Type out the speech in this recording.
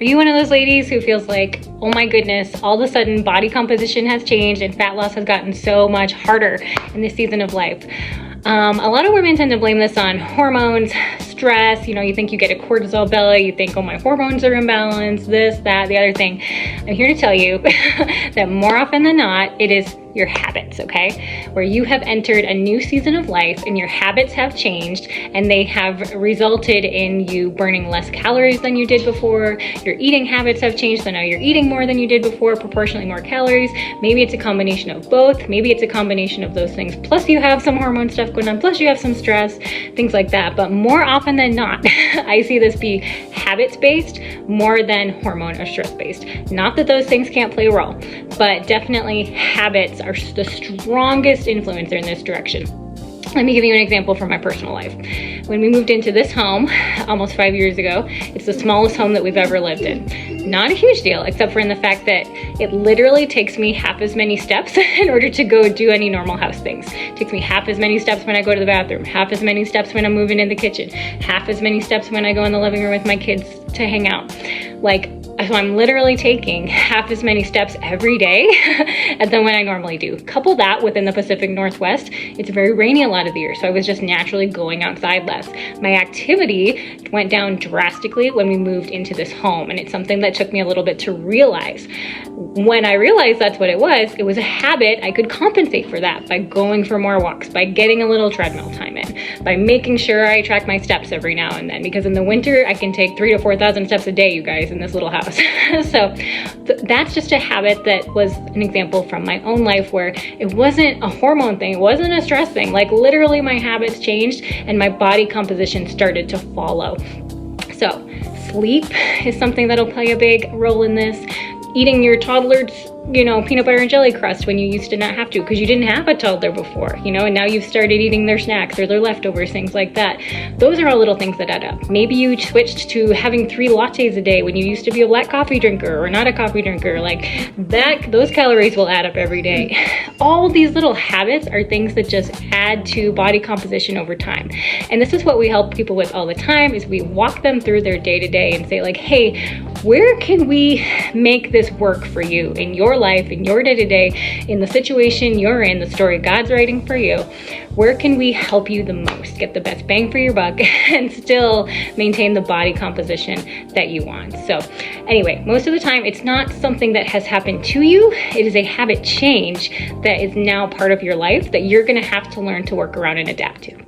Are you one of those ladies who feels like, oh my goodness, all of a sudden body composition has changed and fat loss has gotten so much harder in this season of life? A lot of women tend to blame this on hormones, stress. You know, you think you get a cortisol belly, you think, oh, my hormones are imbalanced, this, that, the other thing. I'm here to tell you that more often than not, it is your habits, okay? Where you have entered a new season of life and your habits have changed and they have resulted in you burning less calories than you did before. Your eating habits have changed, so now you're eating more than you did before, proportionally more calories. Maybe it's a combination of both. Maybe it's a combination of those things. Plus you have some hormone stuff going on, plus you have some stress, things like that. But more often than not, I see this be habits-based more than hormone or stress-based. Not that those things can't play a role, but definitely habits are the strongest influencer in this direction. Let me give you an example from my personal life. When we moved into this home almost 5 years ago, it's the smallest home that we've ever lived in. Not a huge deal, except for in the fact that it literally takes me half as many steps in order to go do any normal house things. It takes me half as many steps when I go to the bathroom, half as many steps when I'm moving in the kitchen, half as many steps when I go in the living room with my kids to hang out. So I'm literally taking half as many steps every day as than when I normally do. Couple that within the Pacific Northwest, it's very rainy a lot of the year, so I was just naturally going outside less. My activity went down drastically when we moved into this home, and it's something that took me a little bit to realize. When I realized that's what it was a habit. I could compensate for that by going for more walks, by getting a little treadmill time in, by making sure I track my steps every now and then, because in the winter I can take 3,000 to 4,000 steps a day, you guys, in this little house. So that's just a habit that was an example from my own life where it wasn't a hormone thing, it wasn't a stress thing. Like literally my habits changed and my body composition started to follow. So sleep is something that'll play a big role in this. Eating your toddler's, peanut butter and jelly crust when you used to not have to because you didn't have a toddler before, and now you've started eating their snacks or their leftovers, things like that. Those are all little things that add up. Maybe you switched to having 3 lattes a day when you used to be a black coffee drinker or not a coffee drinker. Like that, those calories will add up every day. All these little habits are things that just add to body composition over time. And this is what we help people with all the time is we walk them through their day-to-day and say like, hey, where can we make this work for you in your life, in your day-to-day, in the situation you're in, the story God's writing for you? Where can we help you the most, get the best bang for your buck, and still maintain the body composition that you want? So anyway, most of the time, it's not something that has happened to you. It is a habit change that is now part of your life that you're gonna have to learn to work around and adapt to.